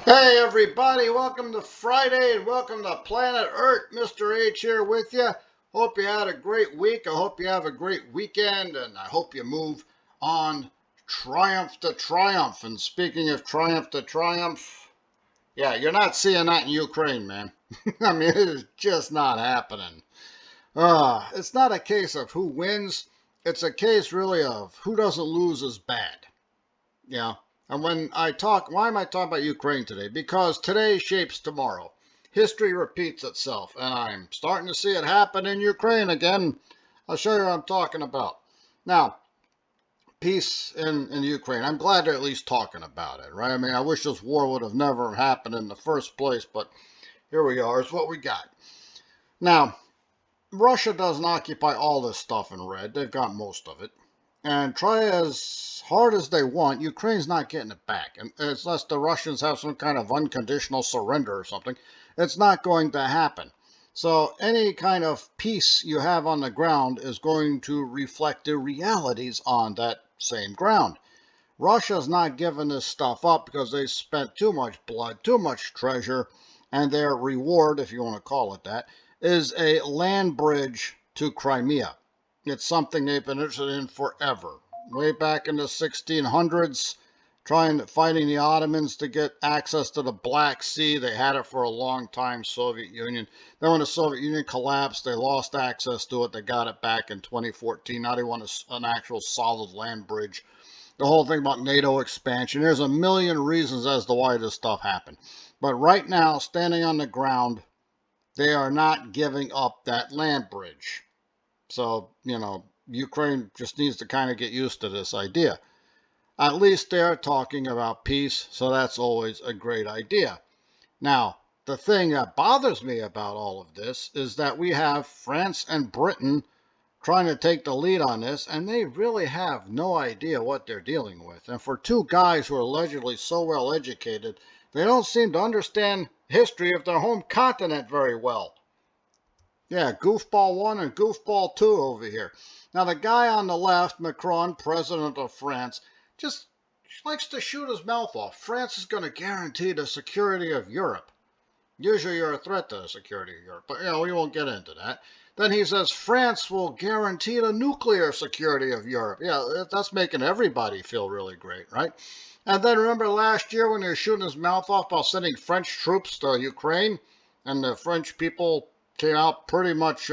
Hey everybody, welcome to Friday and welcome to Planet Earth. Mr. H here with you. Hope you had a great week. I hope you have a great weekend and I hope you move on triumph to triumph. And speaking of triumph to triumph, yeah, you're not seeing that in Ukraine, man. I mean, it is just not happening. It's not a case of who wins. It's a case really of who doesn't lose is bad. Yeah. And when I talk, why am I talking about Ukraine today? Because today shapes tomorrow. History repeats itself, and I'm starting to see it happen in Ukraine again. I'll show you what I'm talking about. Now, peace in Ukraine. I'm glad they're at least talking about it, right? I mean, I wish this war would have never happened in the first place, but here we are. It's what we got. Now, Russia doesn't occupy all this stuff in red. They've got most of it. And try as hard as they want, Ukraine's not getting it back. And unless the Russians have some kind of unconditional surrender or something, it's not going to happen. So any kind of peace you have on the ground is going to reflect the realities on that same ground. Russia's not giving this stuff up because they spent too much blood, too much treasure, and their reward, if you want to call it that, is a land bridge to Crimea. It's something they've been interested in forever. Way back in the 1600s, fighting the Ottomans to get access to the Black Sea. They had it for a long time, Soviet Union. Then when the Soviet Union collapsed, they lost access to it. They got it back in 2014. Now they want an actual solid land bridge. The whole thing about NATO expansion. There's a million reasons as to why this stuff happened. But right now, standing on the ground, they are not giving up that land bridge. So, Ukraine just needs to kind of get used to this idea. At least they're talking about peace, so that's always a great idea. Now, the thing that bothers me about all of this is that we have France and Britain trying to take the lead on this, and they really have no idea what they're dealing with. And for two guys who are allegedly so well educated, they don't seem to understand history of their home continent very well. Yeah, goofball one and goofball two over here. Now, the guy on the left, Macron, president of France, just likes to shoot his mouth off. France is going to guarantee the security of Europe. Usually you're a threat to the security of Europe, but we won't get into that. Then he says France will guarantee the nuclear security of Europe. Yeah, that's making everybody feel really great, right? And then remember last year when he was shooting his mouth off about sending French troops to Ukraine, and the French people came out pretty much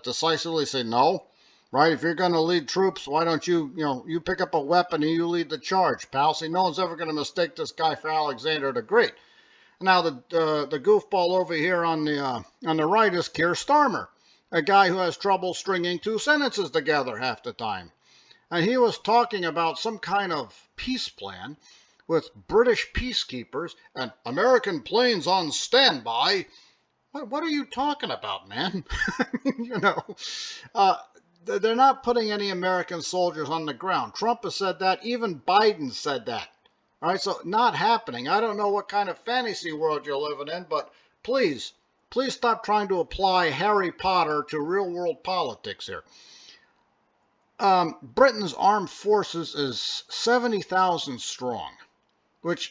decisively say no, right? If you're going to lead troops, why don't you pick up a weapon and you lead the charge, pal? See, no one's ever going to mistake this guy for Alexander the Great. Now the goofball over here on the right is Keir Starmer, a guy who has trouble stringing two sentences together half the time, and he was talking about some kind of peace plan with British peacekeepers and American planes on standby. What are you talking about, man? you know, uh, they're not putting any American soldiers on the ground. Trump has said that. Even Biden said that. All right, so not happening. I don't know what kind of fantasy world you're living in, but please, please stop trying to apply Harry Potter to real world politics here. Britain's armed forces is 70,000 strong,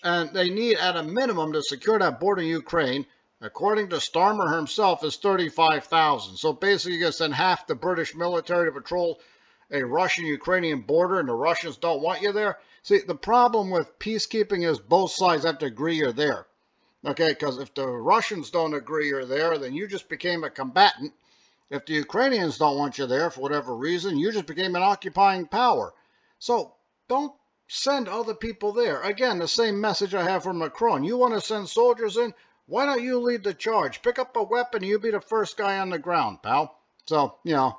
and they need at a minimum to secure that border in Ukraine. According to Starmer himself, is 35,000. So basically, you're going to send half the British military to patrol a Russian-Ukrainian border, and the Russians don't want you there. See, the problem with peacekeeping is both sides have to agree you're there. Okay, because if the Russians don't agree you're there, then you just became a combatant. If the Ukrainians don't want you there for whatever reason, you just became an occupying power. So don't send other people there. Again, the same message I have from Macron. You want to send soldiers in? Why don't you lead the charge? Pick up a weapon and you be the first guy on the ground, pal. So,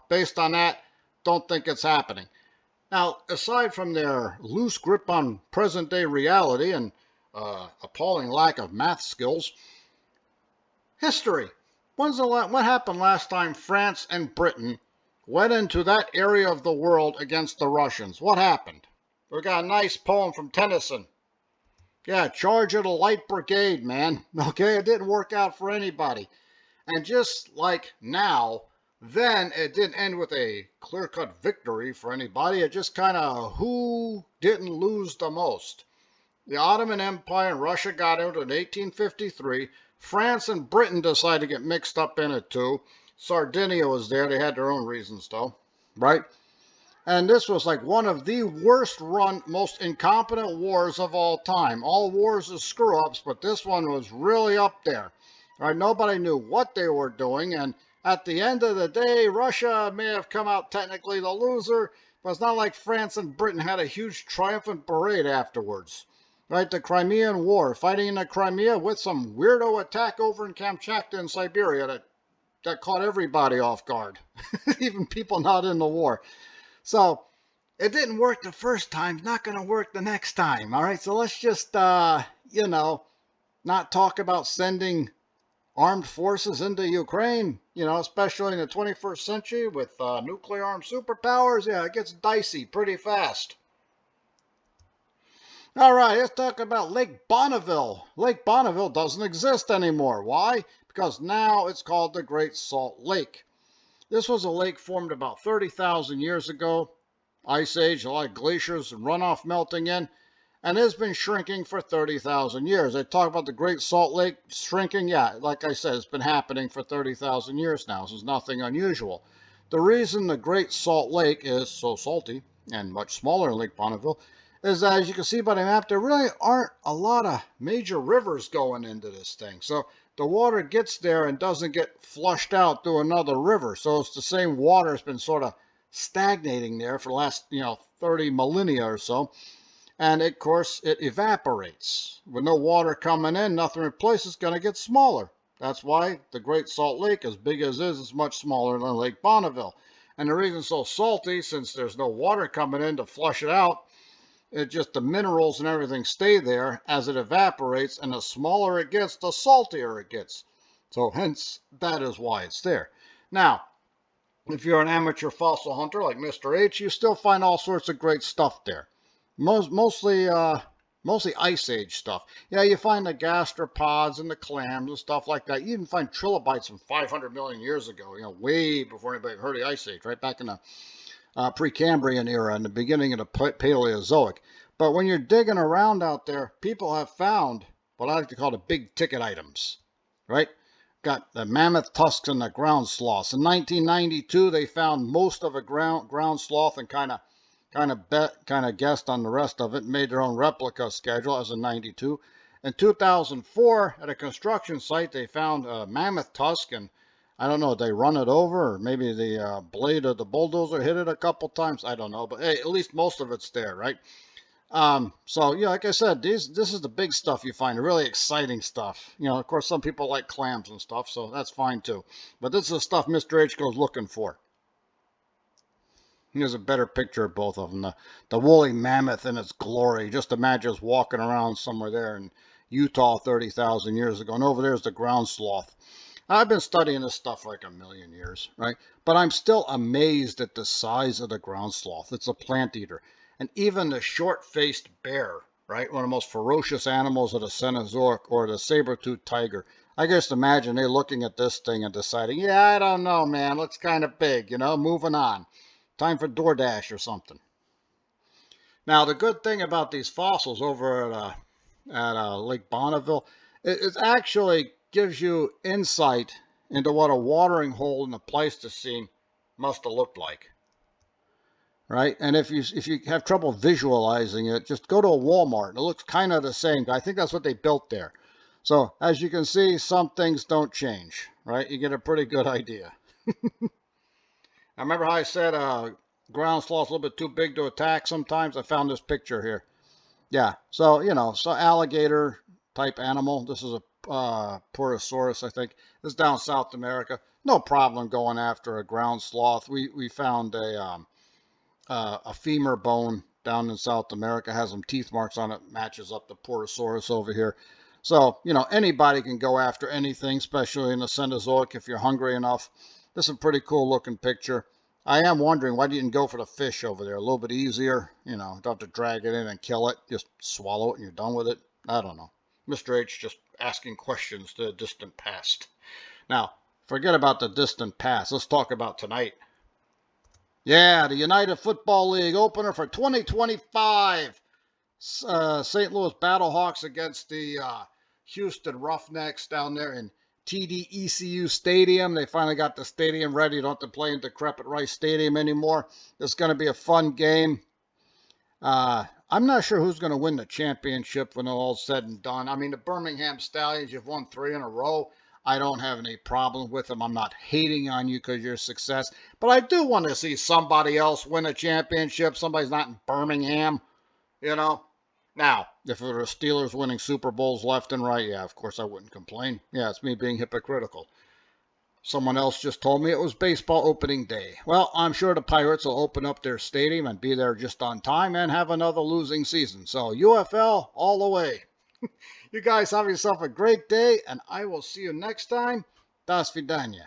based on that, don't think it's happening. Now, aside from their loose grip on present-day reality and appalling lack of math skills, history. What happened last time France and Britain went into that area of the world against the Russians? What happened? We got a nice poem from Tennyson. Yeah, charge of the light brigade, man. Okay, it didn't work out for anybody. And just like now, then it didn't end with a clear-cut victory for anybody. It just kind of who didn't lose the most. The Ottoman Empire and Russia got into it in 1853. France and Britain decided to get mixed up in it too. Sardinia was there. They had their own reasons though, right? And this was like one of the worst run, most incompetent wars of all time. All wars are screw ups, but this one was really up there. Right? Nobody knew what they were doing. And at the end of the day, Russia may have come out technically the loser, but it's not like France and Britain had a huge triumphant parade afterwards. Right? The Crimean War, fighting in the Crimea with some weirdo attack over in Kamchatka in Siberia that caught everybody off guard, even people not in the war. So it didn't work the first time, not going to work the next time. All right. So let's just, not talk about sending armed forces into Ukraine, especially in the 21st century with nuclear armed superpowers. Yeah, it gets dicey pretty fast. All right, let's talk about Lake Bonneville. Lake Bonneville doesn't exist anymore. Why? Because now it's called the Great Salt Lake. This was a lake formed about 30,000 years ago. Ice Age, a lot of glaciers and runoff melting in, and it's been shrinking for 30,000 years. They talk about the Great Salt Lake shrinking. Yeah, like I said, it's been happening for 30,000 years now. So it's nothing unusual. The reason the Great Salt Lake is so salty and much smaller than Lake Bonneville is that, as you can see by the map, there really aren't a lot of major rivers going into this thing. So the water gets there and doesn't get flushed out through another river. So it's the same water that's been sort of stagnating there for the last 30 millennia or so, and of course it evaporates. With no water coming in, nothing replaces, going to get smaller. That's why the Great Salt Lake, as big as it is much smaller than Lake Bonneville. And the reason it's so salty, since there's no water coming in to flush it out, it just, the minerals and everything stay there as it evaporates, and the smaller it gets, the saltier it gets. So hence, that is why it's there. Now, if you're an amateur fossil hunter like Mr. H, you still find all sorts of great stuff there. Mostly Ice Age stuff. Yeah, you find the gastropods and the clams and stuff like that. You even find trilobites from 500 million years ago, way before anybody heard of the Ice Age, right back in the Precambrian era and the beginning of the Paleozoic. But when you're digging around out there, people have found what I like to call the big ticket items, right? Got the mammoth tusks and the ground sloths. In 1992, they found most of a ground sloth and kind of guessed on the rest of it and made their own replica schedule as in 92. In 2004, at a construction site, they found a mammoth tusk, and I don't know, they run it over, or maybe the blade of the bulldozer hit it a couple times. I don't know, but hey, at least most of it's there, right? So yeah, like I said, this is the big stuff you find, the really exciting stuff. Of course, some people like clams and stuff, so that's fine too. But this is the stuff Mr. H goes looking for. Here's a better picture of both of them. The woolly mammoth in its glory. Just imagine us walking around somewhere there in Utah 30,000 years ago. And over there's the ground sloth. I've been studying this stuff for like a million years, right? But I'm still amazed at the size of the ground sloth. It's a plant eater. And even the short-faced bear, right? One of the most ferocious animals of the Cenozoic, or the saber-toothed tiger. I just imagine they looking at this thing and deciding, yeah, I don't know, man. Looks kind of big, moving on. Time for DoorDash or something. Now, the good thing about these fossils over at Lake Bonneville, it actually gives you insight into what a watering hole in the Pleistocene must have looked like. Right? And if you have trouble visualizing it, just go to a Walmart. It looks kind of the same. I think that's what they built there. So, as you can see, some things don't change, right? You get a pretty good idea. I remember how I said ground sloth's a little bit too big to attack sometimes. I found this picture here. Yeah, so, so alligator type animal. This is a Purosaurus, I think. This is down South America. No problem going after a ground sloth. We found a femur bone down in South America. Has some teeth marks on it. Matches up the Purosaurus over here. So, anybody can go after anything, especially in the Cenozoic if you're hungry enough. This is a pretty cool looking picture. I am wondering why you didn't go for the fish over there. A little bit easier. Don't have to drag it in and kill it. Just swallow it and you're done with it. I don't know. Mr. H just asking questions to the distant past. Now, forget about the distant past. Let's talk about tonight. Yeah, the United Football League opener for 2025. St. Louis Battlehawks against the Houston Roughnecks down there in TDECU Stadium. They finally got the stadium ready. Don't have to play in decrepit Rice Stadium anymore. It's going to be a fun game. I'm not sure who's going to win the championship when all's said and done. I mean, the Birmingham Stallions, you've won 3 in a row. I don't have any problem with them. I'm not hating on you because you're a success. But I do want to see somebody else win a championship. Somebody's not in Birmingham, you know. Now, if it were the Steelers winning Super Bowls left and right, yeah, of course I wouldn't complain. Yeah, it's me being hypocritical. Someone else just told me it was baseball opening day. Well, I'm sure the Pirates will open up their stadium and be there just on time and have another losing season. So UFL all the way. You guys have yourself a great day, and I will see you next time. Das vidanya.